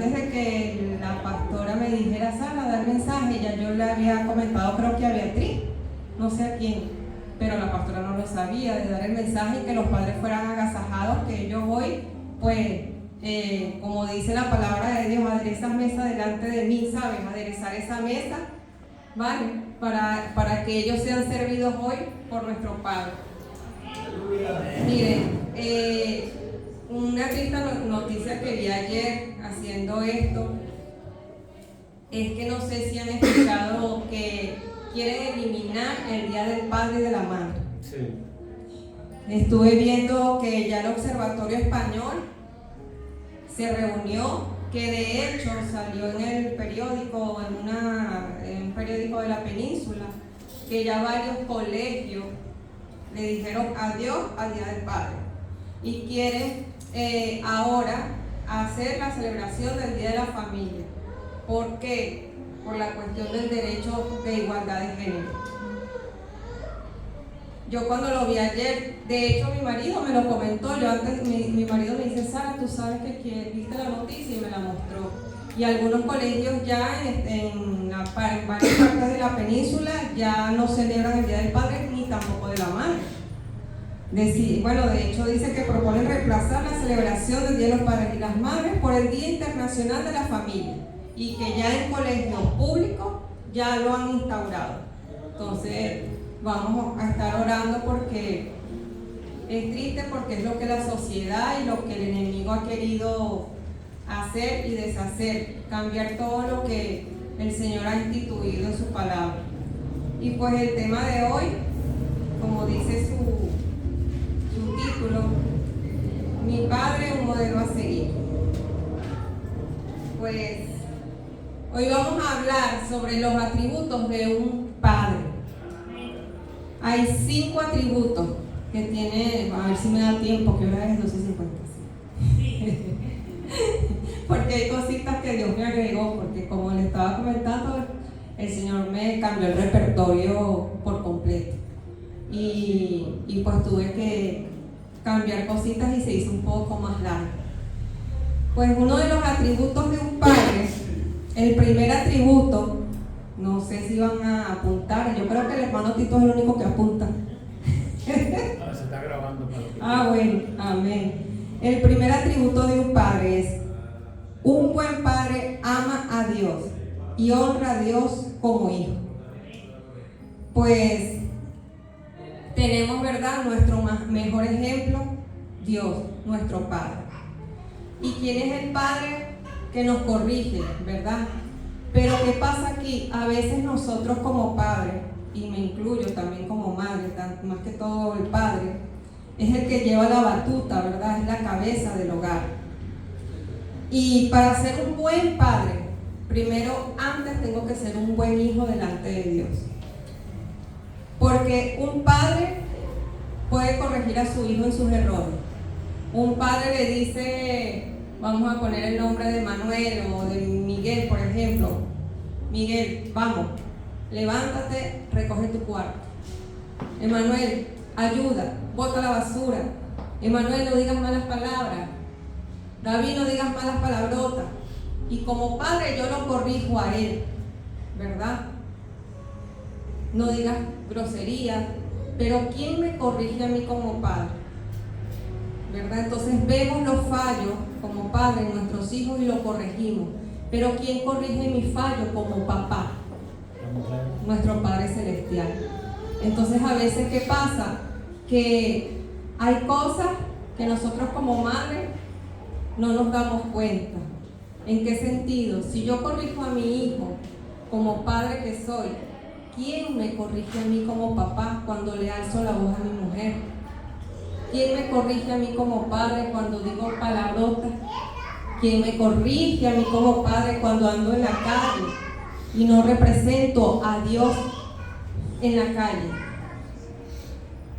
antes de que la pastora me dijera, Sara, dar mensaje, ya yo le había comentado, creo que a Beatriz, no sé a quién, pero la pastora no lo sabía, de dar el mensaje y que los padres fueran agasajados, que ellos hoy, pues, como dice la palabra de Dios, aderezas mesa delante de mí, ¿sabes? Aderezar esa mesa, ¿vale? Para que ellos sean servidos hoy por nuestro Padre. Miren, una triste noticia que vi ayer haciendo esto es que no sé si han escuchado que quieren eliminar el Día del Padre y de la Madre. Sí. Estuve viendo que ya el Observatorio Español se reunió, que de hecho salió en el periódico, en un periódico de la península, que ya varios colegios le dijeron adiós al Día del Padre y quieren ahora hacer la celebración del Día de la Familia. ¿Por qué? Por la cuestión del derecho de igualdad de género. Yo cuando lo vi ayer, de hecho mi marido me lo comentó, mi marido me dice, Sara, tú sabes que viste la noticia y me la mostró. Y algunos colegios ya en varias partes de la península ya no celebran el Día del Padre ni tampoco de la Madre. De hecho dice que proponen reemplazar la celebración del Día de los Padres y las Madres por el Día Internacional de la Familia y que ya en colegios públicos ya lo han instaurado. Entonces vamos a estar orando porque es triste, porque es lo que la sociedad y lo que el enemigo ha querido hacer y deshacer, cambiar todo lo que el Señor ha instituido en su palabra. Y pues el tema de hoy, como dice su título, mi padre, un modelo a seguir. Pues hoy vamos a hablar sobre los atributos de un padre. Hay 5 atributos que tiene, a ver si me da tiempo, que ahora es 12:50. Porque hay cositas que Dios me agregó, porque como le estaba comentando, el Señor me cambió el repertorio por completo. Y pues tuve que cambiar cositas y se hizo un poco más largo. Pues uno de los atributos de un padre, el primer atributo, no sé si van a apuntar, yo creo que el hermano Tito es el único que apunta. Ahora se está grabando. Bueno, amén. El primer atributo de un padre es: un buen padre ama a Dios y honra a Dios como hijo. Pues tenemos, ¿verdad?, nuestro mejor ejemplo, Dios, nuestro Padre. ¿Y quién es el Padre que nos corrige, verdad? Pero ¿qué pasa aquí? A veces nosotros como padres, y me incluyo también como madre, más que todo el padre, es el que lleva la batuta, ¿verdad? Es la cabeza del hogar. Y para ser un buen padre, primero, antes tengo que ser un buen hijo delante de Dios. Porque un padre puede corregir a su hijo en sus errores. Un padre le dice, vamos a poner el nombre de Manuel o de Miguel, por ejemplo. Miguel, vamos, levántate, recoge tu cuarto. Emanuel, ayuda, bota la basura. Emanuel, no digas malas palabras. David, no digas malas palabrotas. Y como padre yo lo corrijo a él, ¿verdad? No digas groserías, pero ¿quién me corrige a mí como padre? ¿Verdad? Entonces vemos los fallos como padre en nuestros hijos y los corregimos. Pero ¿quién corrige mis fallos como papá? Nuestro Padre Celestial. Entonces a veces, ¿qué pasa? Que hay cosas que nosotros como madre no nos damos cuenta. ¿En qué sentido? Si yo corrijo a mi hijo como padre que soy, ¿quién me corrige a mí como papá cuando le alzo la voz a mi mujer? ¿Quién me corrige a mí como padre cuando digo palabrotas? ¿Quién me corrige a mí como padre cuando ando en la calle y no represento a Dios en la calle?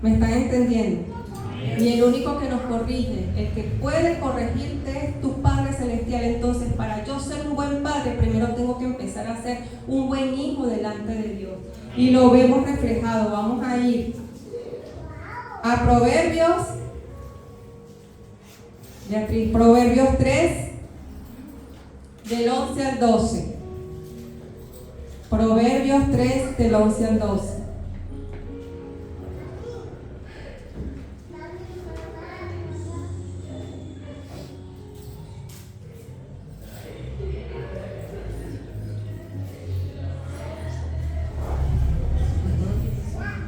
¿Me están entendiendo? Y el único que nos corrige, el que puede corregirte, es tu Padre Celestial. Entonces, para yo ser un buen padre, primero tengo que empezar a ser un buen hijo delante de Dios. Y lo vemos reflejado. Vamos a ir a Proverbios, Beatriz, Proverbios 3, del 11 al 12. Proverbios 3, del 11 al 12.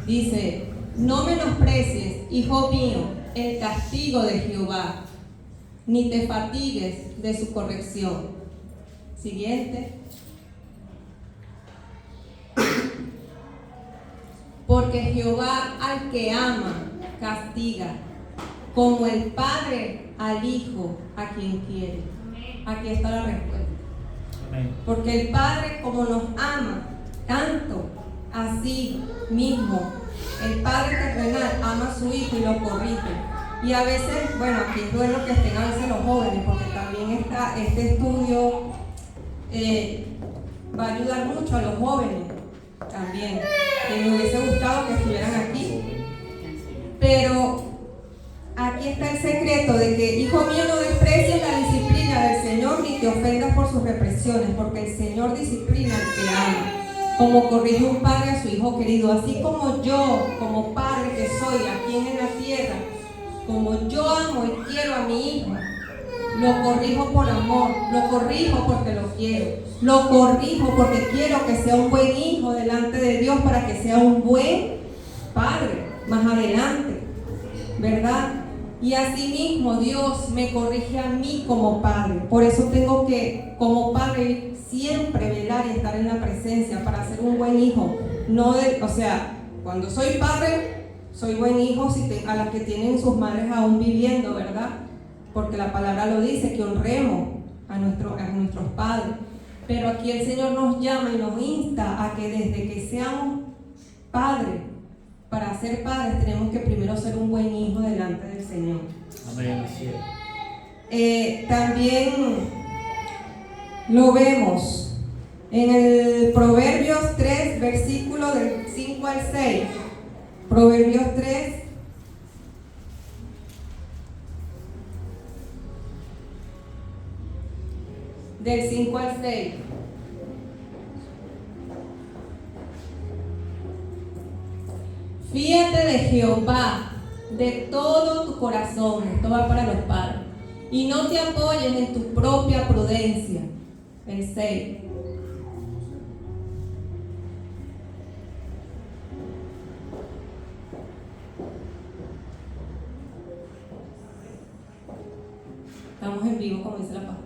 Dice: no menosprecies, hijo mío, el castigo de Jehová, ni te fatigues de su corrección. Siguiente. Porque Jehová al que ama castiga, como el padre al hijo a quien quiere. Aquí está la respuesta. Porque el Padre, como nos ama tanto, así mismo el Padre terrenal ama a su hijo y lo corrige. Y a veces, bueno, aquí es bueno que estén a veces los jóvenes, porque también este estudio va a ayudar mucho a los jóvenes también, que me hubiese gustado que estuvieran aquí. Pero aquí está el secreto de que, hijo mío, no desprecies la disciplina del Señor ni te ofendas por sus represiones, porque el Señor disciplina al que ama, como corrige un padre a su hijo querido. Así como yo, como padre que soy aquí en la tierra, como yo amo y quiero a mi hijo, lo corrijo por amor, lo corrijo porque lo quiero, lo corrijo porque quiero que sea un buen hijo delante de Dios, para que sea un buen padre más adelante, ¿verdad? Y así mismo Dios me corrige a mí como padre. Por eso tengo que, como padre, siempre velar y estar en la presencia para ser un buen hijo. Cuando soy padre, soy buen hijo a las que tienen sus madres aún viviendo, ¿verdad? Porque la palabra lo dice, que honremos a nuestros padres. Pero aquí el Señor nos llama y nos insta a que desde que seamos padres, para ser padres tenemos que primero ser un buen hijo delante del Señor. Amén. También lo vemos en el Proverbios 3, versículo del 5 al 6. Proverbios 3, del 5 al 6. Fíate de Jehová de todo tu corazón. Esto va para los padres. Y no te apoyes en tu propia prudencia. El 6. Estamos en vivo, como dice la palabra.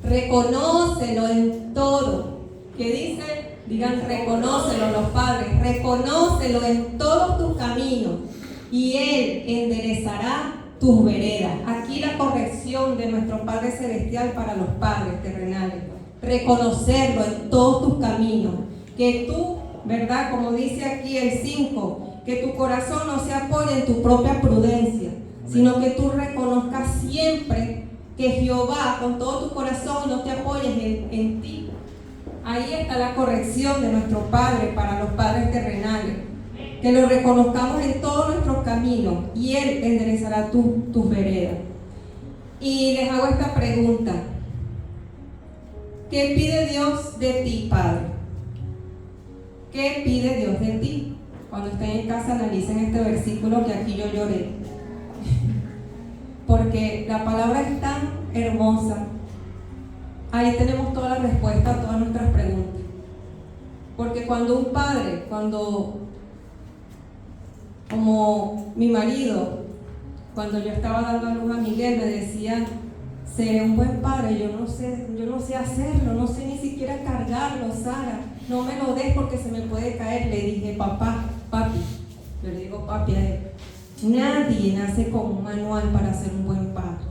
Reconócelo en todo. ¿Qué dice? Digan, reconócelo los padres. Reconócelo en todos tus caminos y Él enderezará tus veredas. Aquí la corrección de nuestro Padre Celestial para los padres terrenales. Reconocerlo en todos tus caminos. Que tú, ¿verdad? Como dice aquí el 5, que tu corazón no se apoye en tu propia prudencia, sino que tú reconozcas siempre que Jehová con todo tu corazón, no te apoyes en ti. Ahí está la corrección de nuestro Padre para los padres terrenales. Que lo reconozcamos en todos nuestros caminos y Él enderezará tus veredas. Y les hago esta pregunta: ¿qué pide Dios de ti, Padre? ¿Qué pide Dios de ti? Cuando estén en casa, analicen este versículo que aquí yo lloré. Porque la palabra es tan hermosa. Ahí tenemos toda la respuesta a todas nuestras preguntas. Porque cuando un padre, como mi marido, cuando yo estaba dando a luz a Miguel, me decía, seré un buen padre, yo no sé hacerlo, no sé ni siquiera cargarlo, Sara, no me lo des porque se me puede caer. Le dije, papi, yo le digo papi a él, nadie nace con un manual para ser un buen padre.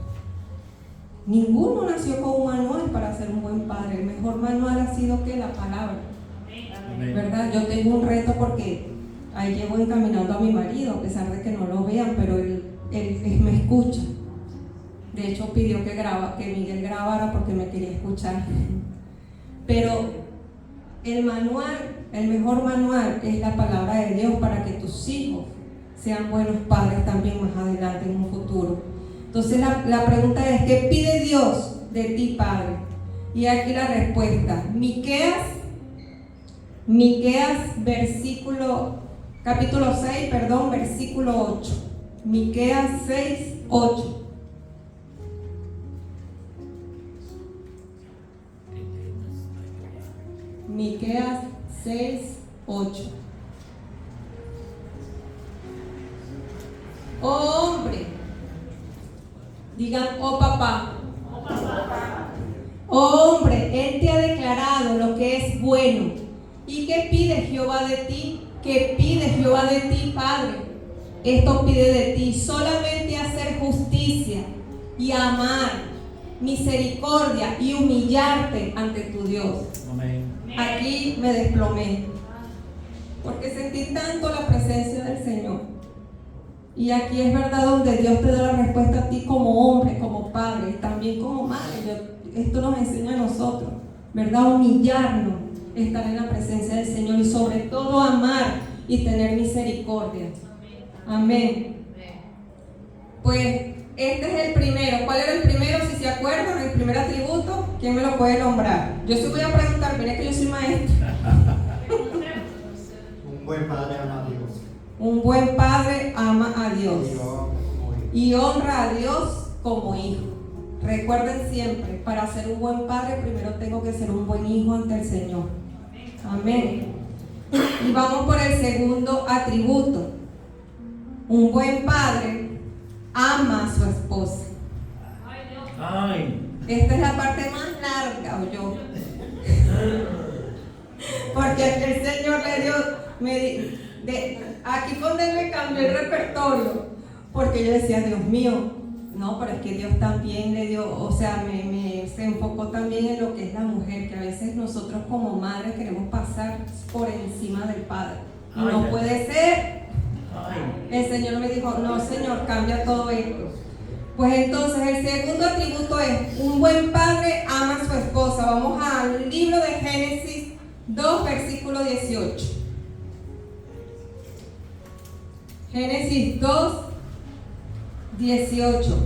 Ninguno nació con un manual para ser un buen padre. El mejor manual ha sido que la palabra. Amén. ¿Verdad? Yo tengo un reto porque ahí llevo encaminando a mi marido, a pesar de que no lo vean, pero él me escucha. De hecho, pidió que Miguel grabara porque me quería escuchar. Pero el mejor manual es la palabra de Dios para que tus hijos sean buenos padres también más adelante en un futuro. Entonces la pregunta es, ¿qué pide Dios de ti, Padre. Y aquí la respuesta. Miqueas capítulo 6, versículo 8. Miqueas 6, 8. Miqueas 6, 8. Oh hombre, digan, oh papá. Oh hombre, Él te ha declarado lo que es bueno. ¿Y qué pide Jehová de ti? ¿Qué pide Jehová de ti, Padre? Esto pide de ti solamente hacer justicia y amar, misericordia y humillarte ante tu Dios. Amén. Aquí me desplomé, porque sentí tanto la presencia del Señor. Y aquí es verdad donde Dios te da la respuesta a ti como hombre, como padre y también como madre. Esto nos enseña a nosotros, ¿verdad? Humillarnos, estar en la presencia del Señor y sobre todo amar y tener misericordia. Amén. Pues este es el primero. ¿Cuál era el primero? Si se acuerdan, el primer atributo, ¿quién me lo puede nombrar? Yo sí voy a preguntar, mira que yo soy maestra. Un buen padre ama a Dios. Un buen padre ama a Dios y honra a Dios como hijo. Recuerden siempre, para ser un buen padre primero tengo que ser un buen hijo ante el Señor. Amén. Y vamos por el segundo atributo. Un buen padre ama a su esposa. Ay. Esta es la parte más larga, o yo. Porque aquí el Señor aquí fue donde me cambió el repertorio. Porque yo decía, Dios mío, no, pero es que Dios también le dio, o sea, se enfocó también en lo que es la mujer, que a veces nosotros como madres queremos pasar por encima del padre. Y no puede ser. El Señor me dijo, no, Señor, cambia todo esto. Pues entonces el segundo atributo es, un buen padre ama a su esposa. Vamos al libro de Génesis 2, versículo 18. Génesis 2, 18.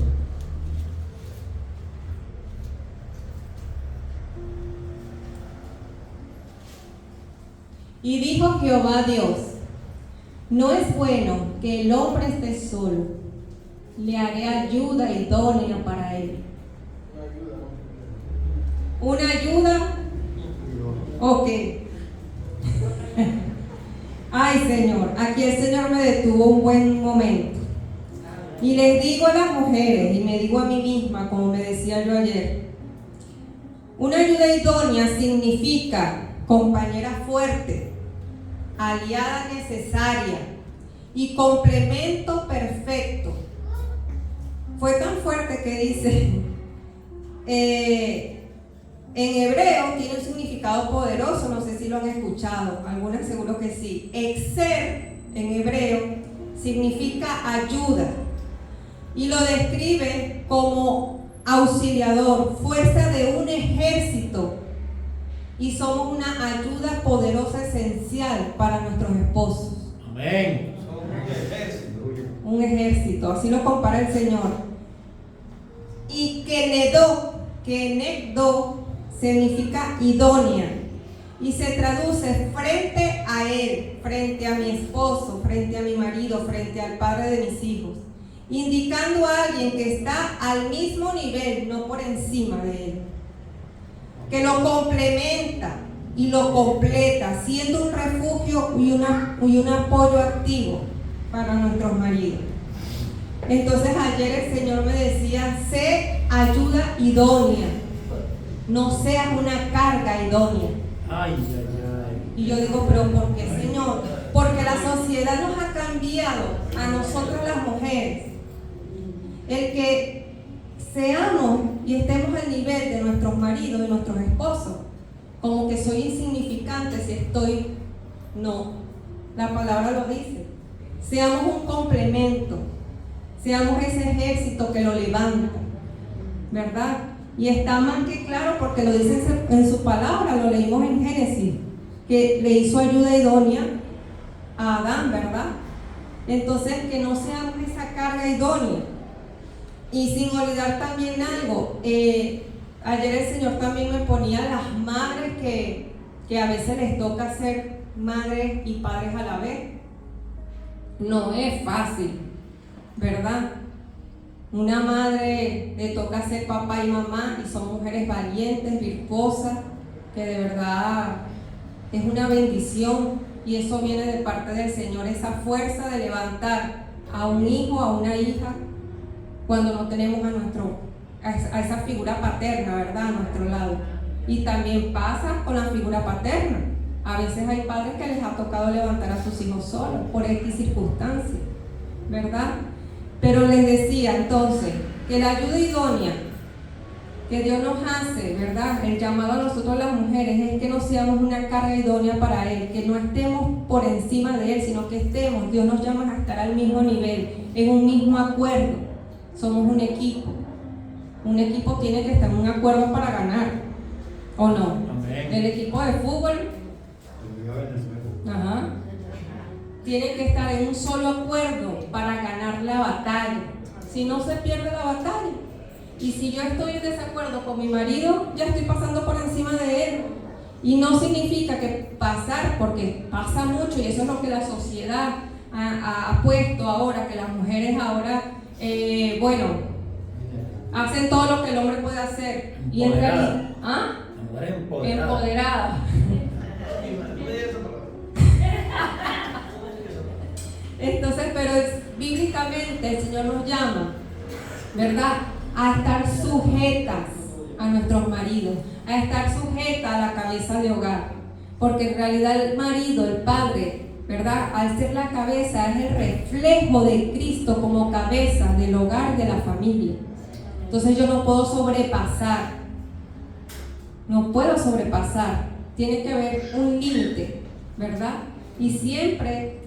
Y dijo Jehová Dios, no es bueno que el hombre esté solo, le haré ayuda idónea para él. ¿Una ayuda? Ok. Ay, Señor, aquí el Señor me detuvo un buen momento. Y les digo a las mujeres, y me digo a mí misma, como me decía yo ayer, una ayuda idónea significa compañera fuerte, aliada necesaria y complemento perfecto. Fue tan fuerte que dice, en hebreo tiene un significado poderoso, no sé si lo han escuchado, algunas seguro que sí. Exer en hebreo significa ayuda y lo describe como auxiliador, fuerza de un ejército, y somos una ayuda poderosa esencial para nuestros esposos. Amén. Un ejército, así lo compara el Señor. Y que negdo significa idónea y se traduce frente a él, frente a mi esposo, frente a mi marido, frente al padre de mis hijos, indicando a alguien que está al mismo nivel, no por encima de él, que lo complementa y lo completa, siendo un refugio y un apoyo activo para nuestros maridos. Entonces ayer el Señor me decía, sé ayuda idónea, no seas una carga idónea. Ay, ay, ay. Y yo digo, pero ¿por qué, Señor? Porque la sociedad nos ha cambiado a nosotros las mujeres. El que seamos y estemos al nivel de nuestros maridos y nuestros esposos, como que soy insignificante si estoy, no, la palabra lo dice. Seamos un complemento, seamos ese ejército que lo levanta, ¿verdad? Y está más que claro porque lo dice en su palabra, lo leímos en Génesis, que le hizo ayuda idónea a Adán, ¿verdad? Entonces, que no seamos esa carga idónea. Y sin olvidar también algo, Ayer el Señor también me ponía a las madres que a veces les toca ser madres y padres a la vez. No es fácil, ¿verdad? Una madre le toca ser papá y mamá y son mujeres valientes, virtuosas, que de verdad es una bendición y eso viene de parte del Señor, esa fuerza de levantar a un hijo, a una hija, cuando no tenemos a esa figura paterna, ¿verdad? A nuestro lado. Y también pasa con la figura paterna. A veces hay padres que les ha tocado levantar a sus hijos solos por X circunstancias, ¿verdad? Pero les decía entonces que la ayuda idónea que Dios nos hace, ¿verdad? El llamado a nosotros las mujeres es que no seamos una carga idónea para Él, que no estemos por encima de Él, sino que estemos, Dios nos llama a estar al mismo nivel, en un mismo acuerdo. Somos un equipo. Un equipo tiene que estar en un acuerdo para ganar, ¿o no? Amén. El equipo de fútbol, ajá, tiene que estar en un solo acuerdo para ganar la batalla. Si no, se pierde la batalla. Y si yo estoy en desacuerdo con mi marido, ya estoy pasando por encima de él. Y no significa que pasar, porque pasa mucho, y eso es lo que la sociedad ha puesto ahora, que las mujeres ahora, hacen todo lo que el hombre puede hacer. Y en realidad, La mujer empoderada. empoderada. Entonces, pero bíblicamente el Señor nos llama, ¿verdad?, a estar sujetas a nuestros maridos, a estar sujetas a la cabeza de hogar, porque en realidad el marido, el padre, ¿verdad?, al ser la cabeza es el reflejo de Cristo como cabeza del hogar, de la familia. Entonces yo no puedo sobrepasar, tiene que haber un límite, ¿verdad? Y siempre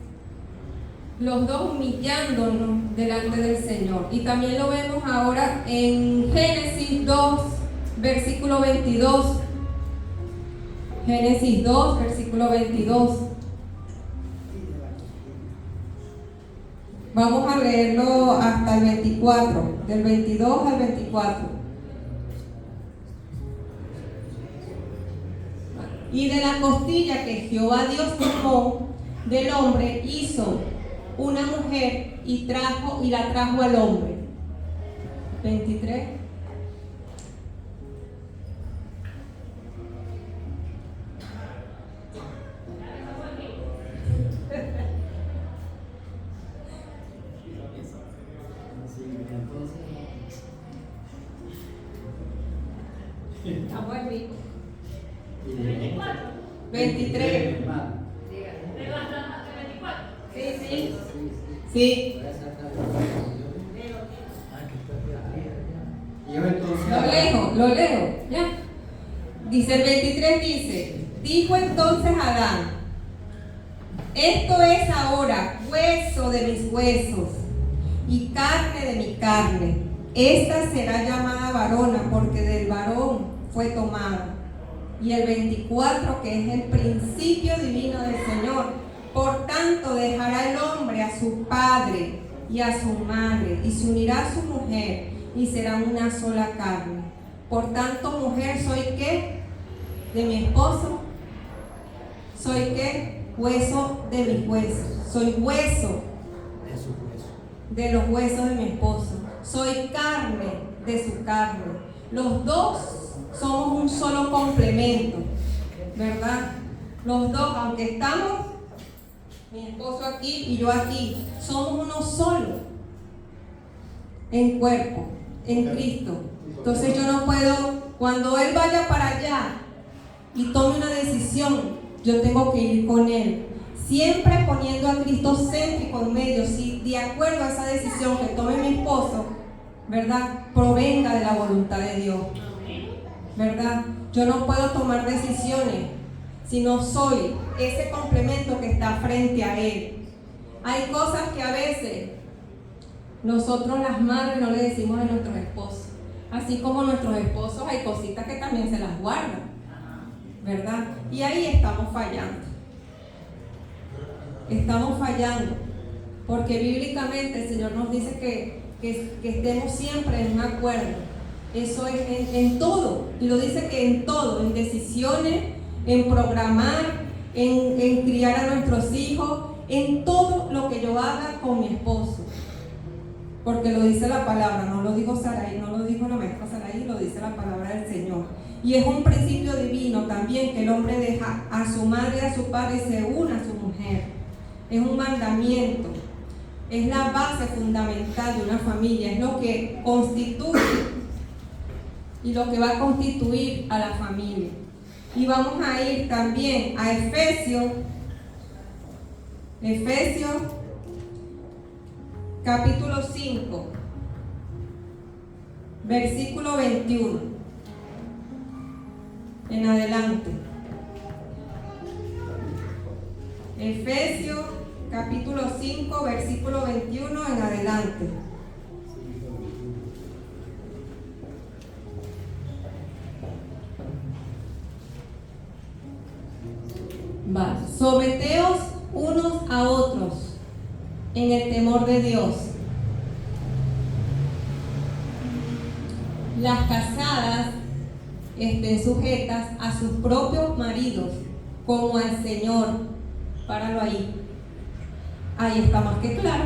los dos humillándonos delante del Señor. Y también lo vemos ahora en Génesis 2, versículo 22. Génesis 2, versículo 22. Vamos a leerlo hasta el 24, del 22 al 24. Y de la costilla que Jehová Dios tomó del hombre hizo una mujer y la trajo al hombre. 23. Estamos aquí. 23. Sí. Lo leo, ya. Dice el 23, dijo entonces Adán: esto es ahora hueso de mis huesos y carne de mi carne. Esta será llamada varona porque del varón fue tomada. Y el 24, que es el principio divino del Señor: por tanto dejará el hombre a su padre y a su madre y se unirá a su mujer y serán una sola carne. Por tanto, mujer, ¿soy qué? De mi esposo. ¿Soy qué? Hueso de mis huesos. Soy hueso de los huesos de mi esposo. Soy carne de su carne. Los dos somos un solo complemento, ¿verdad? Los dos, aunque estamos, mi esposo aquí y yo aquí, somos uno solo en cuerpo, en Cristo. Entonces yo no puedo, cuando Él vaya para allá y tome una decisión, yo tengo que ir con Él, siempre poniendo a Cristo céntrico en medio. Si de acuerdo a esa decisión que tome mi esposo, ¿verdad?, provenga de la voluntad de Dios, ¿verdad? Yo no puedo tomar decisiones si no soy ese complemento que está frente a Él. Hay cosas que a veces nosotros las madres no le decimos a nuestros esposos, así como nuestros esposos hay cositas que también se las guardan, ¿verdad? Y ahí estamos fallando, porque bíblicamente el Señor nos dice que estemos siempre en un acuerdo, Eso es en todo. Y lo dice que en todo, en decisiones, en programar, en criar a nuestros hijos, en todo lo que yo haga con mi esposo. Porque lo dice la palabra, no lo dijo Sarai, no lo dijo la maestra Sarai, lo dice la palabra del Señor. Y es un principio divino también que el hombre deja a su madre y a su padre y se une a su mujer. Es un mandamiento, es la base fundamental de una familia, es lo que constituye y lo que va a constituir a la familia. Y vamos a ir también a Efesios capítulo 5, versículo 21 en adelante. Efesios capítulo 5, versículo 21 en adelante. Va. Someteos unos a otros en el temor de Dios. Las casadas estén sujetas a sus propios maridos como al Señor. Páralo ahí. Ahí está más que claro.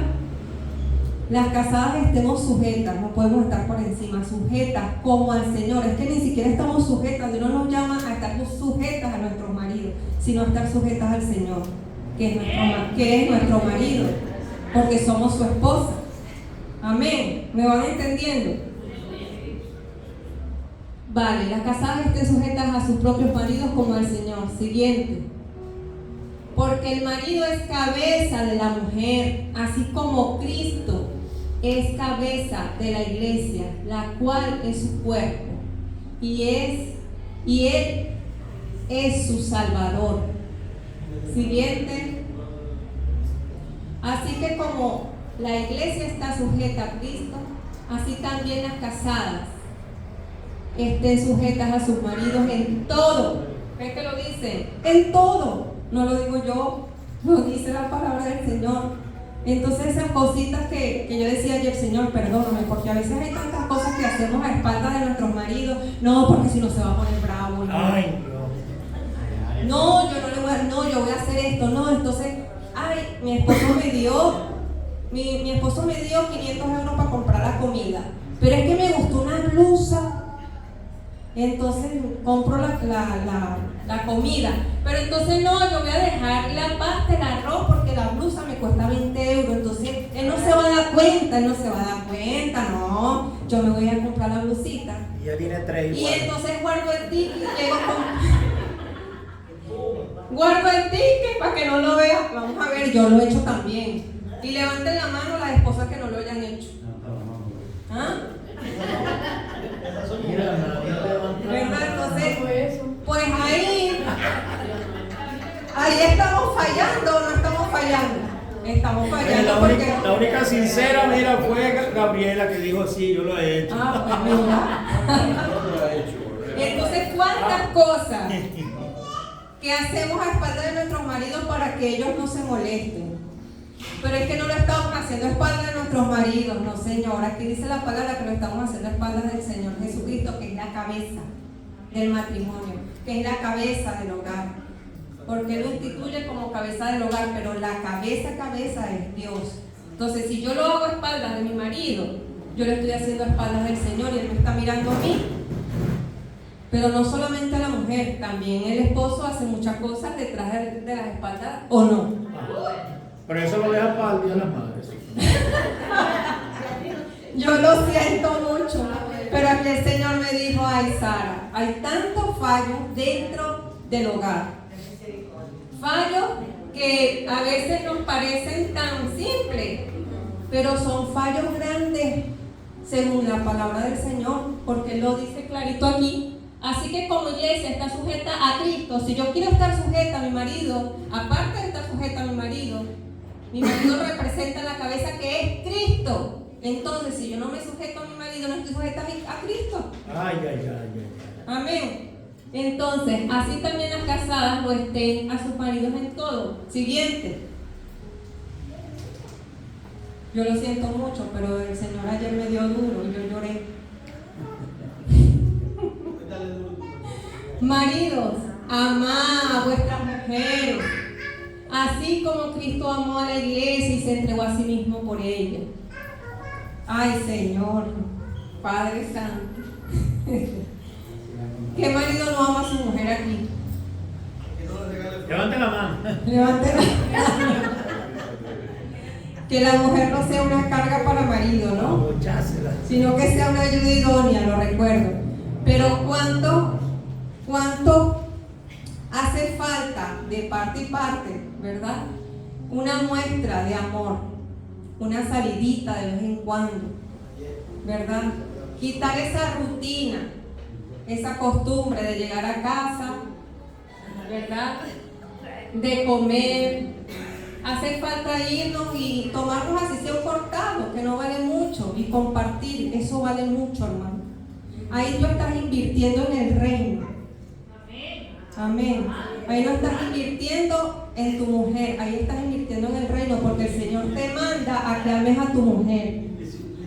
Las casadas estemos sujetas, no podemos estar por encima, sujetas como al Señor. Es que ni siquiera estamos sujetas, Dios no nos llama a estar sujetas a nuestros maridos, sino a estar sujetas al Señor, que es nuestro marido, porque somos su esposa. Amén. ¿Me van entendiendo? Vale, las casadas estén sujetas a sus propios maridos como al Señor. Siguiente. Porque el marido es cabeza de la mujer, así como Cristo es cabeza de la iglesia, la cual es su cuerpo, y Él es su Salvador. Siguiente. Así que como la iglesia está sujeta a Cristo, así también las casadas estén sujetas a sus maridos en todo. ¿Ves que lo dicen? En todo. No lo digo yo, lo dice la palabra del Señor. Entonces esas cositas que yo decía ayer, Señor, perdóname, porque a veces hay tantas cosas que hacemos a espaldas de nuestros maridos. No, porque si no se va a poner bravo. No, Ay, no, yo no le voy a, no, yo voy a hacer esto. No, entonces, ay, mi esposo me dio 500 euros para comprar la comida, pero es que me gustó una blusa. Entonces compro la comida, pero entonces no, yo voy a dejar la pasta, el arroz, porque la blusa me cuesta 20 euros. Entonces él no se va a dar cuenta, no, yo me voy a comprar la blusita. Y ya viene 3 Y igual. entonces guardo el ticket, guardo el ticket para que no lo vea. Vamos a ver, yo lo he hecho también. Y levanten la mano las esposas que no lo hayan hecho. ¿Ah? ¿Verdad? Entonces, pues ahí estamos fallando o no estamos fallando. Estamos fallando porque... La única sincera, mira, fue Gabriela que dijo sí, yo lo he hecho. Ah, pues mira. Entonces, ¿cuántas cosas que hacemos a espaldas de nuestros maridos para que ellos no se molesten? Pero es que no lo estamos haciendo a espaldas de nuestros maridos, no, Señor. Aquí dice la palabra que lo estamos haciendo a espaldas del Señor Jesucristo, que es la cabeza del matrimonio, que es la cabeza del hogar. Porque Él lo instituye como cabeza del hogar, pero la cabeza es Dios. Entonces, si yo lo hago a espaldas de mi marido, yo lo estoy haciendo a espaldas del Señor y Él me está mirando a mí. Pero no solamente a la mujer, también el esposo hace muchas cosas detrás de las espaldas, ¿o no? Pero eso lo deja para el día de las madres. Yo lo siento mucho, pero aquí el Señor me dijo: ay, Sara, hay tantos fallos dentro del hogar, fallos que a veces nos parecen tan simples, pero son fallos grandes según la palabra del Señor, porque Él lo dice clarito aquí. Así que como iglesia está sujeta a Cristo. Si yo quiero estar sujeta a mi marido, aparte de estar sujeta a mi marido representa la cabeza que es Cristo. Entonces, si yo no me sujeto a mi marido, no estoy sujeta a Cristo. Ay. Amén. Entonces, así también las casadas lo estén a sus maridos en todo. Siguiente. Yo lo siento mucho, pero el Señor ayer me dio duro y yo lloré. Maridos, amad a vuestras mujeres, así como Cristo amó a la iglesia y se entregó a sí mismo por ella. Ay, Señor, Padre Santo. ¿Qué marido no ama a su mujer aquí? Levante la mano. Levanten la mano. Que la mujer no sea una carga para marido, ¿no? Abrochásela. Sino que sea una ayuda idónea, lo recuerdo. Pero ¿cuánto hace falta de parte y parte, verdad? Una muestra de amor, una salidita de vez en cuando, ¿verdad? Quitar esa rutina, esa costumbre de llegar a casa, ¿verdad? De comer. Hace falta irnos y tomarnos así sea un cortado, que no vale mucho, y compartir, eso vale mucho, hermano. Ahí tú estás invirtiendo en el reino. Amén. Ahí no estás invirtiendo en tu mujer, ahí estás invirtiendo en el reino, porque el Señor te manda a que ames a tu mujer.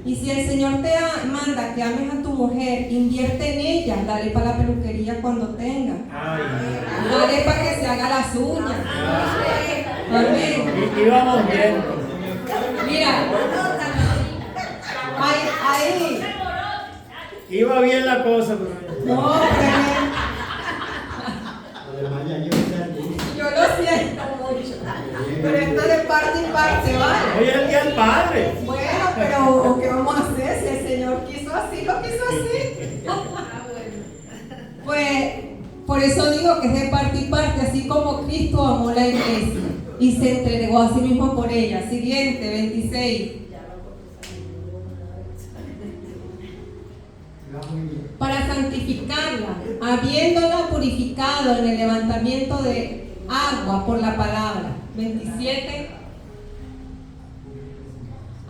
Y si el Señor te manda a que ames a tu mujer, invierte en ella, dale para la peluquería cuando tenga. Dale para que se haga las uñas. Amén. Y vamos bien. Mira, ahí. Iba bien la cosa, pero No, Además, ya yo entendí. yo lo siento mucho. Pero esto de parte y parte, ¿vale? hoy es el día del padre. Bueno, pero ¿qué vamos a hacer si el Señor quiso así, lo quiso así? Pues, por eso digo que es de parte y parte, así como Cristo amó la iglesia y se entregó a sí mismo por ella. Siguiente, 26. Para santificarla, habiéndola purificado en el levantamiento de agua por la palabra. 27.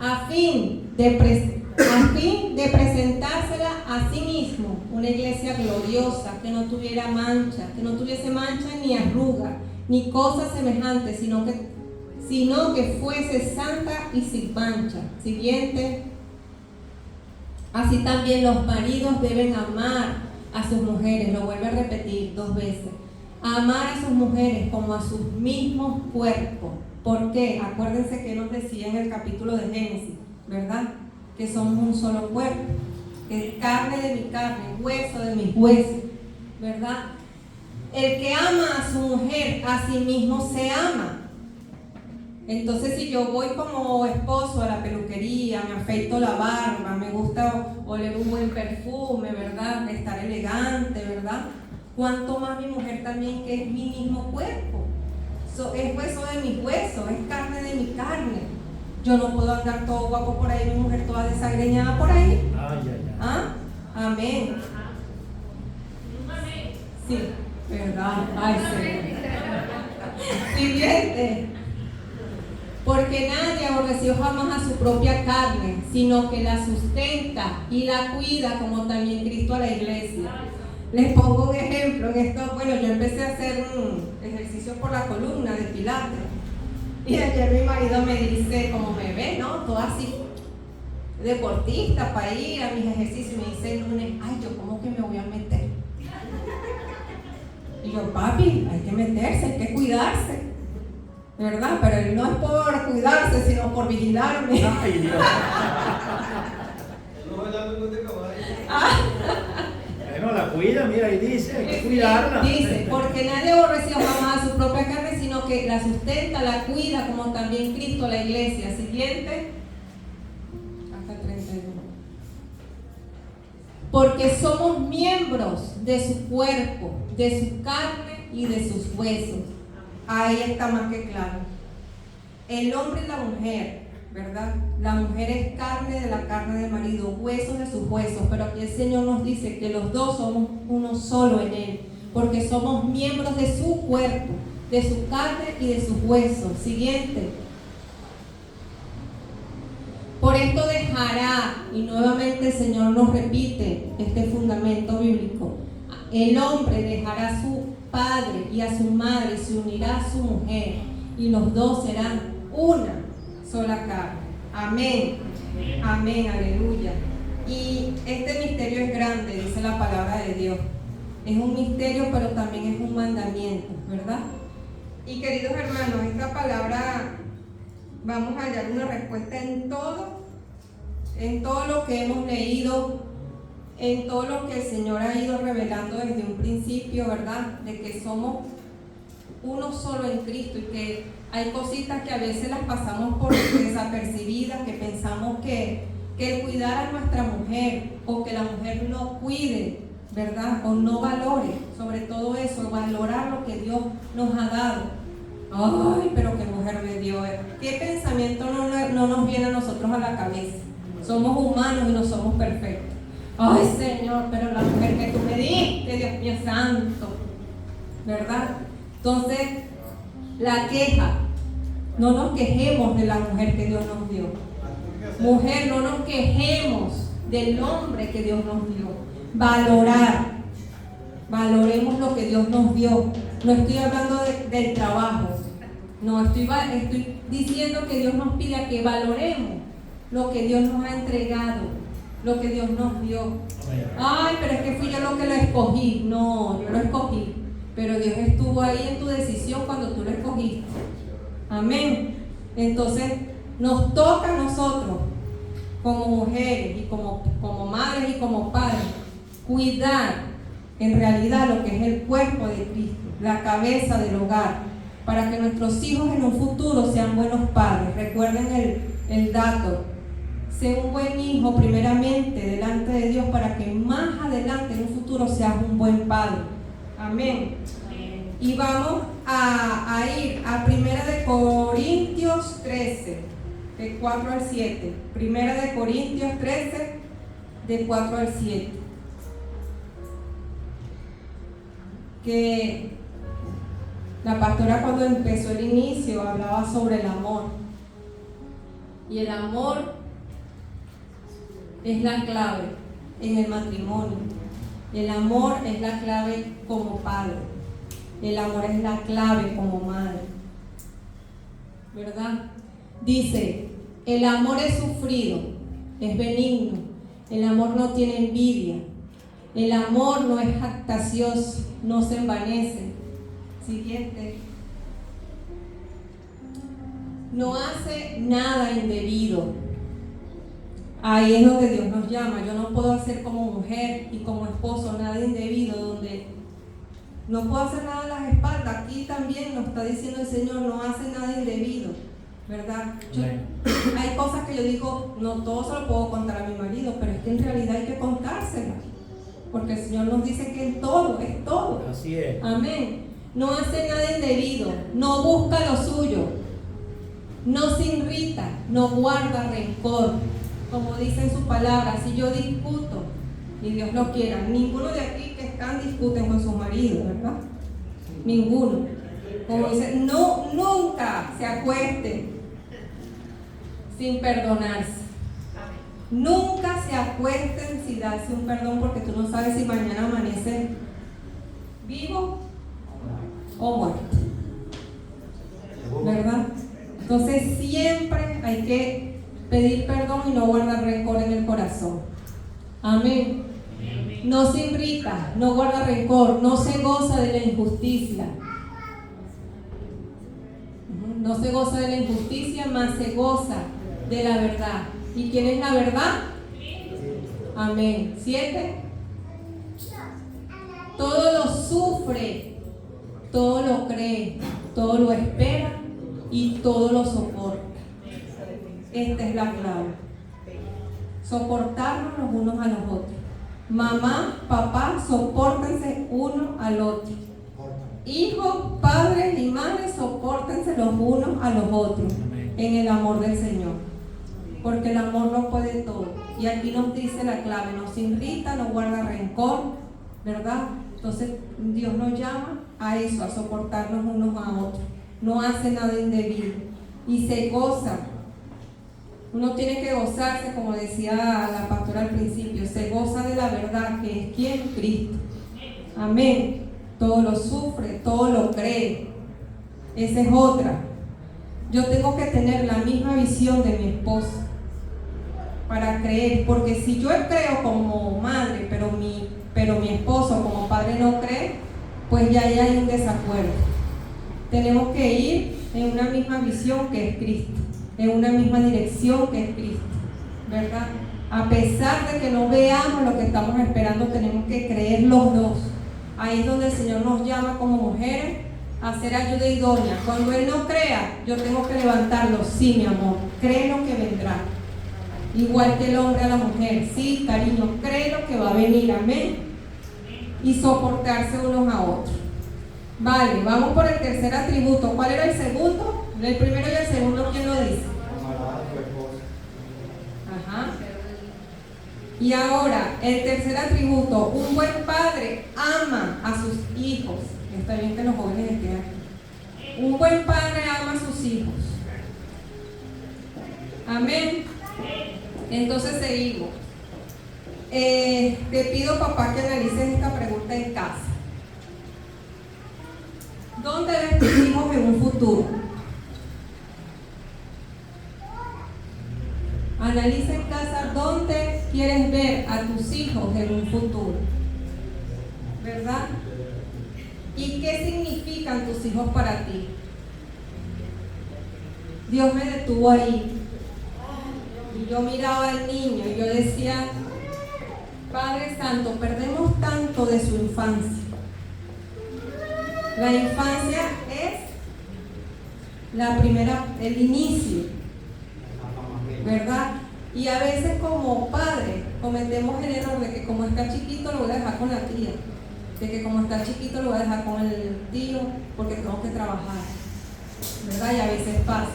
A fin de presentársela a sí mismo, una iglesia gloriosa, que no tuviera mancha, que no tuviese mancha ni arruga, ni cosa semejante, sino que fuese santa y sin mancha. Siguiente. Así también los maridos deben amar a sus mujeres, lo vuelvo a repetir 2 veces. Amar a sus mujeres como a sus mismos cuerpos. ¿Por qué? Acuérdense que nos decía en el capítulo de Génesis, ¿verdad? Que somos un solo cuerpo, que es carne de mi carne, hueso de mis huesos, ¿verdad? El que ama a su mujer, a sí mismo se ama. Entonces, si yo voy como esposo a la peluquería, me afeito la barba, me gusta oler un buen perfume, ¿verdad? Estar elegante, ¿verdad? ¿Cuánto más mi mujer también, que es mi mismo cuerpo? Es hueso de mis huesos, es carne de mi carne. Yo no puedo andar todo guapo por ahí, mi mujer toda desagreñada por ahí. ¿Ah? Amén. Sí, ¿verdad? Ay, Señor. Siguiente. Porque nadie aborreció jamás a su propia carne, sino que la sustenta y la cuida, como también Cristo a la iglesia. Les pongo un ejemplo. En esto, bueno, yo empecé a hacer ejercicios por la columna de pilates. Y ayer mi marido me dice, como me ve, ¿no? Toda así, deportista, para ir a mis ejercicios. Y me dice el lunes, ay, ¿yo cómo que me voy a meter? Y yo, papi, hay que meterse, hay que cuidarse. ¿Verdad? Pero él no es por cuidarse, sino por vigilarme. Ay, Dios. Bueno, la cuida, mira, ahí dice, hay que cuidarla. Dice, porque nadie aborreció jamás a su propia carne, sino que la sustenta, la cuida, como también Cristo la iglesia. Siguiente. Hasta 31. Porque somos miembros de su cuerpo, de su carne y de sus huesos. Ahí está más que claro. El hombre y la mujer, ¿verdad? La mujer es carne de la carne del marido, huesos de sus huesos, pero aquí el Señor nos dice que los dos somos uno solo en Él, porque somos miembros de su cuerpo, de su carne y de sus huesos. Siguiente. Por esto dejará, y nuevamente el Señor nos repite este fundamento bíblico, el hombre dejará a su padre y a su madre, se unirá a su mujer, y los dos serán una sola carne. Amén. Amén, aleluya. Y este misterio es grande, dice la palabra de Dios. Es un misterio, pero también es un mandamiento, ¿verdad? Y queridos hermanos, esta palabra vamos a hallar una respuesta en todo lo que hemos leído, en todo lo que el Señor ha ido revelando desde un principio, ¿verdad? De que somos uno solo en Cristo y que hay cositas que a veces las pasamos por desapercibidas, que pensamos que el cuidar a nuestra mujer o que la mujer no cuide, ¿verdad? O no valore, sobre todo eso, valorar lo que Dios nos ha dado. Ay, pero qué mujer me dio. ¿Qué pensamiento no nos viene a nosotros a la cabeza? Somos humanos y no somos perfectos. Ay, Señor, pero la mujer que tú me diste, Dios mío santo, ¿verdad? Entonces, la queja, no nos quejemos de la mujer que Dios nos dio. Mujer, no nos quejemos del hombre que Dios nos dio. Valoremos lo que Dios nos dio. No estoy hablando del trabajo, no, estoy diciendo que Dios nos pide a que valoremos lo que Dios nos ha entregado, lo que Dios nos dio. Ay, pero es que fui yo lo que lo escogí. No, yo lo escogí, pero Dios estuvo ahí en tu decisión cuando tú lo escogiste. Amén. Entonces nos toca a nosotros como mujeres y como madres y como padres cuidar en realidad lo que es el cuerpo de Cristo, la cabeza del hogar, para que nuestros hijos en un futuro sean buenos padres. Recuerden el dato: sé un buen hijo primeramente delante de Dios para que más adelante en un futuro seas un buen padre. Amén. Y vamos a ir a 1 de Corintios 13, de 4 al 7. 1 de Corintios 13, de 4 al 7. Que la pastora cuando empezó el inicio hablaba sobre el amor. Y el amor es la clave en el matrimonio. El amor es la clave como padre. El amor es la clave como madre, ¿verdad? Dice, el amor es sufrido, es benigno. El amor no tiene envidia. El amor no es jactancioso, no se envanece. Siguiente. No hace nada indebido. Ahí es donde Dios nos llama. Yo no puedo hacer como mujer y como esposo nada indebido, donde no puedo hacer nada a las espaldas. Aquí también nos está diciendo el Señor, no hace nada indebido, ¿verdad? Hay cosas que yo digo, no todo se lo puedo contar a mi marido, pero es que en realidad hay que contárselas, porque el Señor nos dice que en todo, es todo. Así es. Amén. No hace nada indebido, no busca lo suyo, no se irrita, no guarda rencor. Como dice en su palabra, si yo discuto, y Dios lo quiera, ninguno de aquí que están discuten con su marido, ¿verdad? Ninguno. Como dice, no, nunca se acuesten sin perdonarse. Nunca se acuesten sin darse un perdón, porque tú no sabes si mañana amanece vivo o muerto, ¿verdad? Entonces siempre hay que pedir perdón y no guardar rencor en el corazón. Amén. No se irrita, no guarda rencor, no se goza de la injusticia. No se goza de la injusticia, más se goza de la verdad. ¿Y quién es la verdad? Amén. 7. Todo lo sufre, todo lo cree, todo lo espera y todo lo soporta. Esta es la clave. Soportarnos los unos a los otros. Mamá, papá, sopórtense uno al otro. Hijos, padres y madres, sopórtense los unos a los otros en el amor del Señor. Porque el amor lo puede todo. Y aquí nos dice la clave: no se irrita, no guarda rencor, ¿verdad? Entonces Dios nos llama a eso, a soportarnos unos a otros. No hace nada indebido y se goza. Uno tiene que gozarse, como decía la pastora al principio, se goza de la verdad, que es quien, Cristo. Amén. Todo lo sufre, todo lo cree. Esa es otra. Yo tengo que tener la misma visión de mi esposo para creer, porque si yo creo como madre, pero pero mi esposo como padre no cree, pues ya ahí hay un desacuerdo. Tenemos que ir en una misma visión que es Cristo, en una misma dirección que es Cristo, ¿verdad? A pesar de que no veamos lo que estamos esperando, tenemos que creer los dos. Ahí es donde el Señor nos llama como mujeres a ser ayuda idónea. Cuando Él no crea, yo tengo que levantarlo. Sí, mi amor, cree lo que vendrá. Igual que el hombre a la mujer. Sí, cariño, cree lo que va a venir. Amén. Y soportarse unos a otros. Vale, vamos por el tercer atributo. ¿Cuál era el segundo? El primero y el segundo, ¿quién lo dice? Amarás a tu esposa. Ajá. Y ahora, el tercer atributo, un buen padre ama a sus hijos. Está bien que los jóvenes estén aquí. Un buen padre ama a sus hijos. Amén. Entonces seguimos. Te pido, papá, que analices esta pregunta en casa. ¿Dónde ves tus hijos en un futuro? Analiza en casa dónde quieres ver a tus hijos en un futuro, ¿verdad? ¿Y qué significan tus hijos para ti? Dios me detuvo ahí y yo miraba al niño y yo decía, Padre Santo, perdemos tanto de su infancia. La infancia es el inicio, ¿verdad? Y a veces como padres cometemos el error de que como está chiquito lo voy a dejar con la tía, de que como está chiquito lo voy a dejar con el tío porque tengo que trabajar, ¿verdad? Y a veces pasa.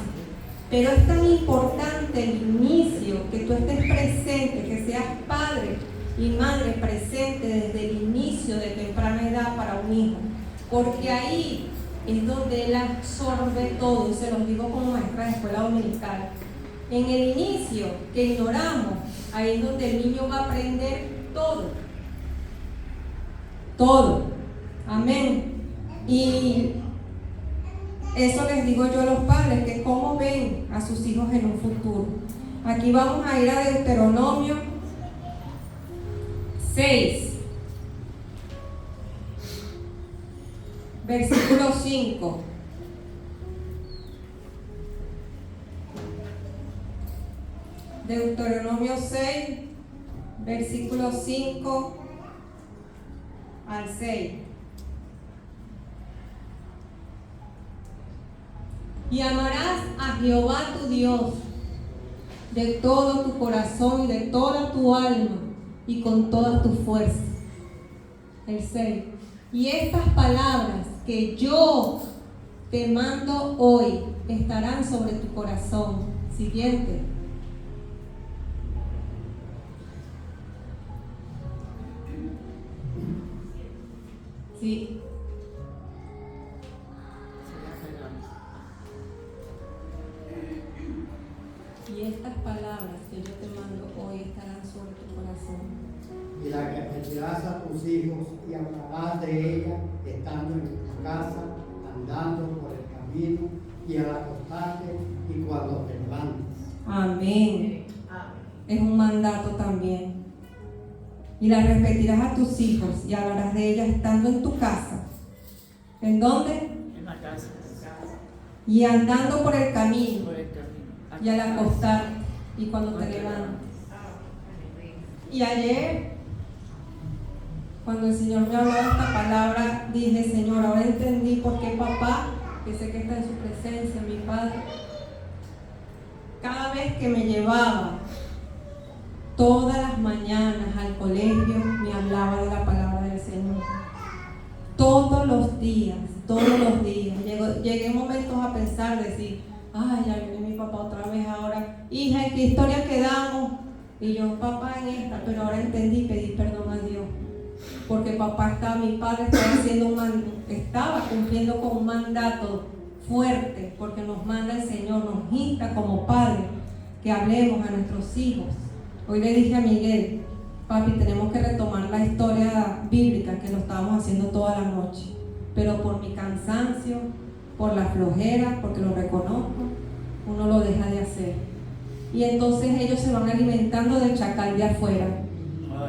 Pero es tan importante el inicio, que tú estés presente, que seas padre y madre presente desde el inicio de temprana edad para un hijo, porque ahí es donde él absorbe todo, y se los digo como maestra de escuela dominical. En el inicio que ignoramos, ahí es donde el niño va a aprender todo. Todo. Amén. Y eso les digo yo a los padres, que cómo ven a sus hijos en un futuro. Aquí vamos a ir a Deuteronomio 6, versículo 5. Deuteronomio 6, versículo 5 al 6. Y amarás a Jehová tu Dios de todo tu corazón y de toda tu alma y con todas tus fuerzas. El 6. Y estas palabras que yo te mando hoy estarán sobre tu corazón. Siguiente. Sí. Y estas palabras que yo te mando hoy estarán sobre tu corazón. Y la repetirás a tus hijos y hablarás de ella estando en tu casa, andando por el camino y al acostarte y cuando te levantes. Amén. Es un mandato también. Y la repetirás a tus hijos y hablarás de ella estando en tu casa. ¿En dónde? En la casa. Y andando por el camino. Por el camino. Y al acostarte y cuando te levantes. Y ayer, cuando el Señor me habló de esta palabra, dije, Señor, ahora entendí por qué papá, que sé que está en su presencia, mi padre, cada vez que me llevaba todas las mañanas al colegio, me hablaba de la palabra del Señor. Todos los días. Llegué momentos a pensar, decir, ay, ya viene mi papá otra vez ahora. Hija, ¿en qué historia quedamos? Y yo, papá, en esta, pero ahora entendí, pedí perdón a Dios. Porque mi padre estaba cumpliendo con un mandato fuerte, porque nos manda el Señor, nos insta como padre que hablemos a nuestros hijos. Hoy le dije a Miguel, papi, tenemos que retomar la historia bíblica, que lo estábamos haciendo toda la noche, pero por mi cansancio, por la flojera, porque lo reconozco, uno lo deja de hacer. Y entonces ellos se van alimentando del chacal de afuera,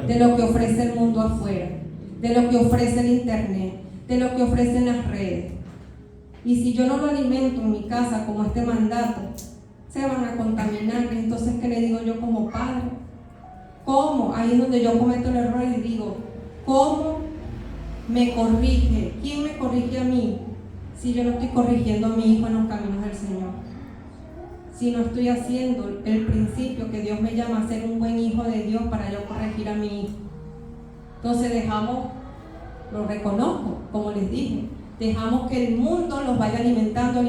de lo que ofrece el mundo afuera. de lo que ofrece el internet, de lo que ofrecen las redes. Y si yo no lo alimento en mi casa como este mandato, se van a contaminar. Entonces, ¿qué le digo yo como padre? ¿Cómo? Ahí es donde yo cometo el error y digo, ¿cómo me corrige? ¿Quién me corrige a mí si yo no estoy corrigiendo a mi hijo en los caminos del Señor? Si no estoy haciendo el principio que Dios me llama a ser un buen hijo de Dios para yo corregir a mi hijo. Entonces lo reconozco, como les dije, dejamos que el mundo los vaya alimentando,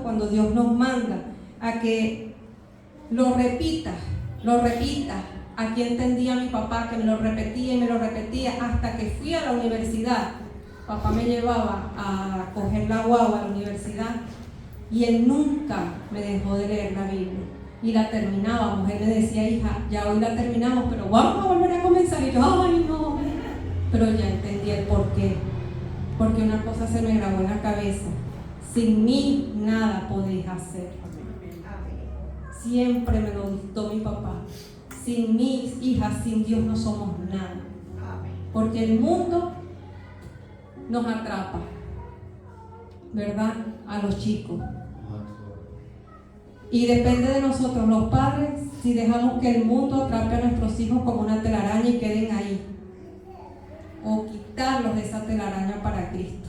cuando Dios nos manda a que lo repita. Aquí entendía mi papá que me lo repetía hasta que fui a la universidad. Papá me llevaba a coger la guagua a la universidad y él nunca me dejó de leer la Biblia. Y la terminábamos. Él me decía, hija, ya hoy la terminamos, pero vamos a volver a comenzar. Y yo, ay, no. Pero ya entendí el porqué. Porque una cosa se me grabó en la cabeza. Sin mí nada podéis hacer. Siempre me lo dictó mi papá. Sin mis hijas, sin Dios no somos nada. Porque el mundo nos atrapa, ¿verdad? A los chicos. Y depende de nosotros, los padres, si dejamos que el mundo atrape a nuestros hijos como una telaraña y queden ahí. O quitarlos de esa telaraña para Cristo.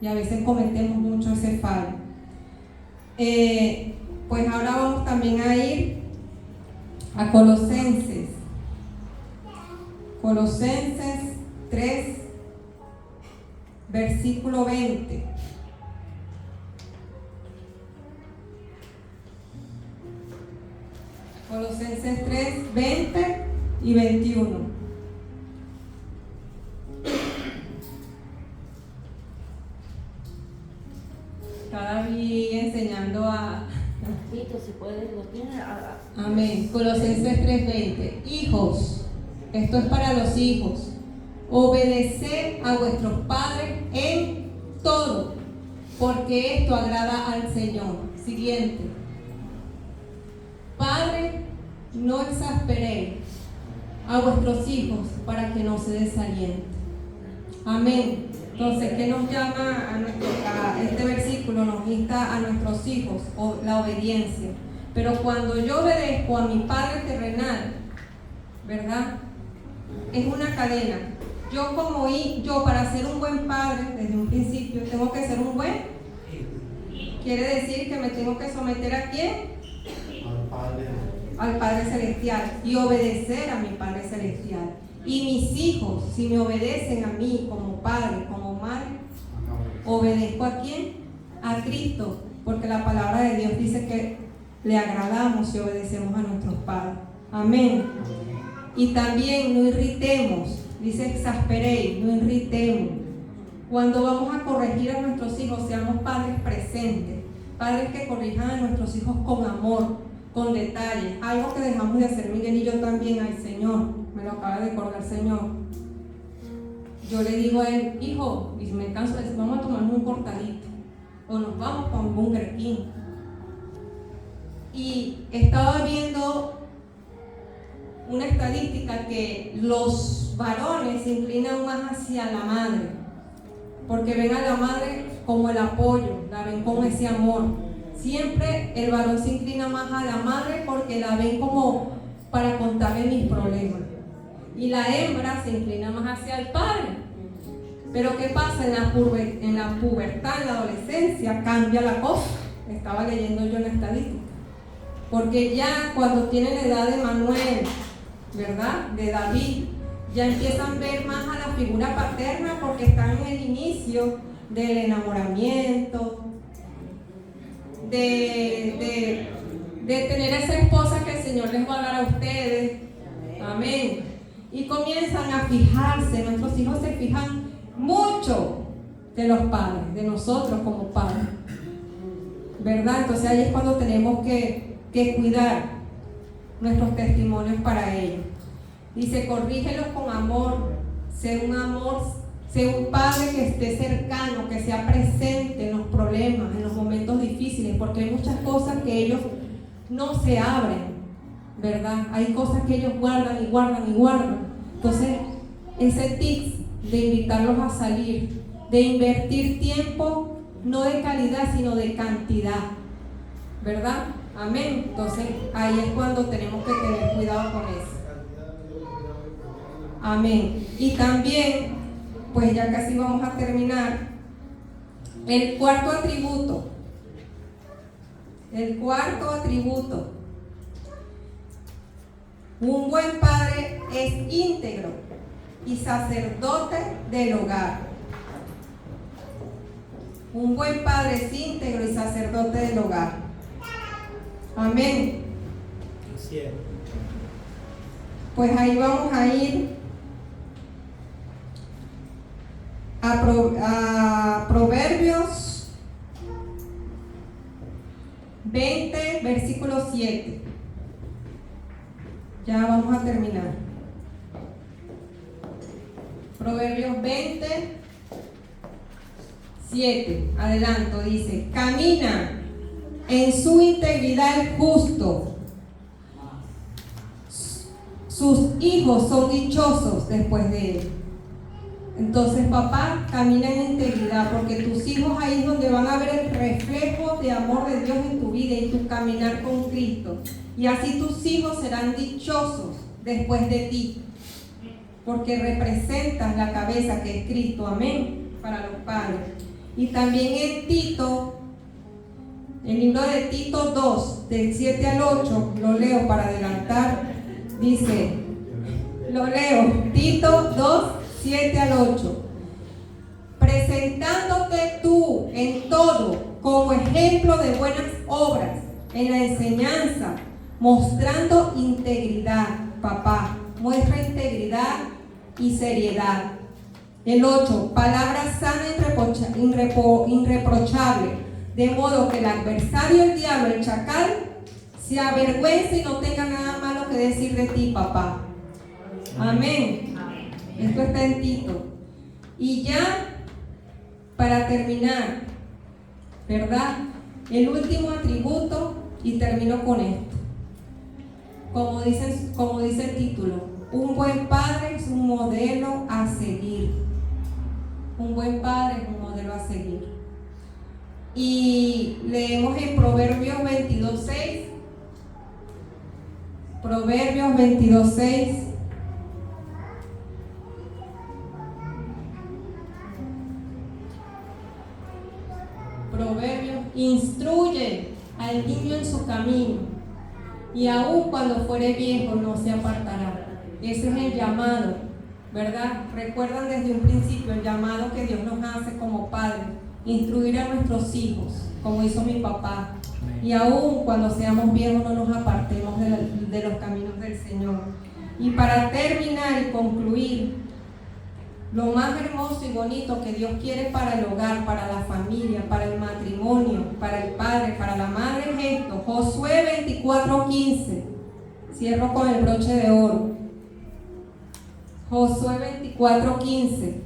Y a veces cometemos mucho ese fallo. Pues ahora vamos también a ir a Colosenses 3, versículo 20. Colosenses 3, 20 y 21. Cada día enseñando a... Si puedes, lo tienes. Amén. Colosenses 3:20. Hijos, esto es para los hijos. Obedeced a vuestros padres en todo, porque esto agrada al Señor. Siguiente. Padre, no exasperéis a vuestros hijos para que no se desalienten. Amén. Entonces, ¿qué nos llama a este versículo? Nos insta a nuestros hijos la obediencia. Pero cuando yo obedezco a mi Padre terrenal, ¿verdad? Es una cadena. Yo para ser un buen padre, desde un principio, tengo que ser un buen. Quiere decir que me tengo que someter ¿a quién? Al Padre Celestial y obedecer a mi Padre Celestial. Y mis hijos, si me obedecen a mí como padre, como madre, ¿obedezco a quién? A Cristo, porque la palabra de Dios dice que le agradamos si obedecemos a nuestros padres. Amén. Y también no irritemos, dice exasperéis, no irritemos. Cuando vamos a corregir a nuestros hijos, seamos padres presentes, padres que corrijan a nuestros hijos con amor, con detalle. Algo que dejamos de hacer Miguel y yo también. Ay, Señor, me lo acaba de acordar, Señor. Yo le digo a él, hijo, y me canso de decir, vamos a tomarnos un cortadito o nos vamos para un Burger King. Y estaba viendo una estadística que los varones se inclinan más hacia la madre, porque ven a la madre como el apoyo, la ven como ese amor. Siempre el varón se inclina más a la madre porque la ven como para contarle mis problemas. Y la hembra se inclina más hacia el padre. Pero ¿qué pasa? En la pubertad, en la adolescencia, cambia la cosa. Estaba leyendo yo la estadística. Porque ya cuando tienen la edad de Manuel, ¿verdad? De David, ya empiezan a ver más a la figura paterna porque están en el inicio del enamoramiento, de tener esa esposa que el Señor les va a dar a ustedes. Amén. Y comienzan a fijarse, nuestros hijos se fijan mucho de los padres, de nosotros como padres, ¿verdad? Entonces ahí es cuando tenemos que cuidar nuestros testimonios para ellos. Dice, corrígelos con amor, sé un padre que esté cercano, que sea presente en los problemas, en los momentos difíciles, porque hay muchas cosas que ellos no se abren, ¿verdad? Hay cosas que ellos guardan y guardan y guardan. Entonces, ese tips de invitarlos a salir, de invertir tiempo, no de calidad, sino de cantidad, ¿verdad? Amén. Entonces, ahí es cuando tenemos que tener cuidado con eso. Amén. Y también, pues ya casi vamos a terminar, el cuarto atributo. El cuarto atributo. Un buen padre es íntegro y sacerdote del hogar. Un buen padre es íntegro y sacerdote del hogar. Amén. Así es. Pues ahí vamos a ir a Proverbios 20, versículo 7. Ya vamos a terminar. Proverbios 20, 7. Adelanto, dice: camina en su integridad el justo. Sus hijos son dichosos después de él. Entonces, papá, camina en integridad, porque tus hijos ahí es donde van a ver el reflejo de amor de Dios en tu vida y tu caminar con Cristo. Y así tus hijos serán dichosos después de ti, porque representas la cabeza que es Cristo. Amén. Para los padres. Y también en Tito, el libro de Tito 2, del 7 al 8, lo leo para adelantar. Dice, lo leo, Tito 2, 7 al 8. Presentándote tú en todo como ejemplo de buenas obras, en la enseñanza, mostrando integridad, papá, muestra integridad y seriedad. El 8, palabra sana e irreprochable, de modo que el adversario, el diablo, el chacal, se avergüence y no tenga nada malo que decir de ti, papá. Amén. Esto está en Tito. Y ya, para terminar, ¿verdad? El último atributo, y termino con esto. Como dice el título, un buen padre es un modelo a seguir. Un buen padre es un modelo a seguir. Y leemos en Proverbios 22:6. Proverbios 22:6. Proverbios: instruye al niño en su camino, y aun cuando fuere viejo no se apartará. Ese es el llamado, ¿verdad? Recuerdan desde un principio el llamado que Dios nos hace como padres: instruir a nuestros hijos, como hizo mi papá. Y aun cuando seamos viejos no nos apartemos de los caminos del Señor. Y para terminar y concluir, lo más hermoso y bonito que Dios quiere para el hogar, para la familia, para el matrimonio, para el padre, para la madre es esto. Josué 24:15. Cierro con el broche de oro. Josué 24:15.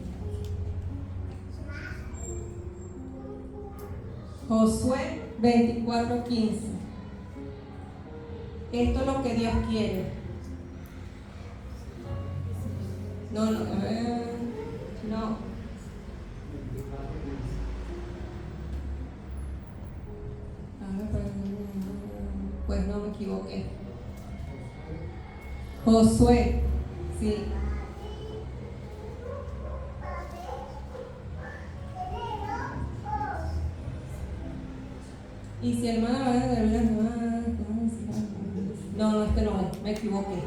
Josué 24:15. Esto es lo que Dios quiere. No. Pues no me equivoqué. Josué, sí. Y si hermana no, este no es, me equivoqué.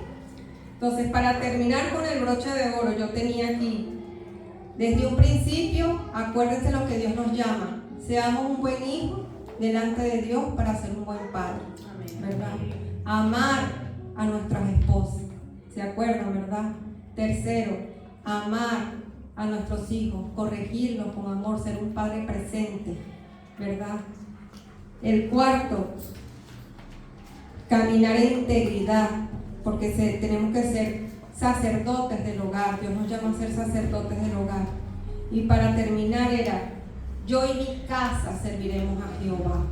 Entonces, para terminar con el broche de oro, yo tenía aquí, desde un principio, acuérdense lo que Dios nos llama: seamos un buen hijo delante de Dios para ser un buen padre, ¿verdad? Amar a nuestras esposas, ¿se acuerdan, verdad? Tercero, amar a nuestros hijos, corregirlos con amor, ser un padre presente, ¿verdad? El cuarto, caminar en integridad, porque tenemos que ser sacerdotes del hogar. Dios nos llama a ser sacerdotes del hogar. Y para terminar era: yo y mi casa serviremos a Jehová.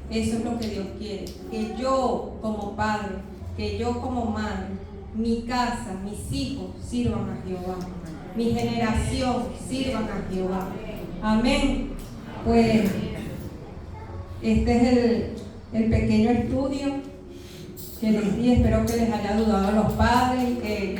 Eso es lo que Dios quiere, que yo como padre, que yo como madre, mi casa, mis hijos sirvan a Jehová, mi generación sirvan a Jehová. Amén. Pues este es el pequeño estudio que les di. Espero que les haya ayudado a los padres y que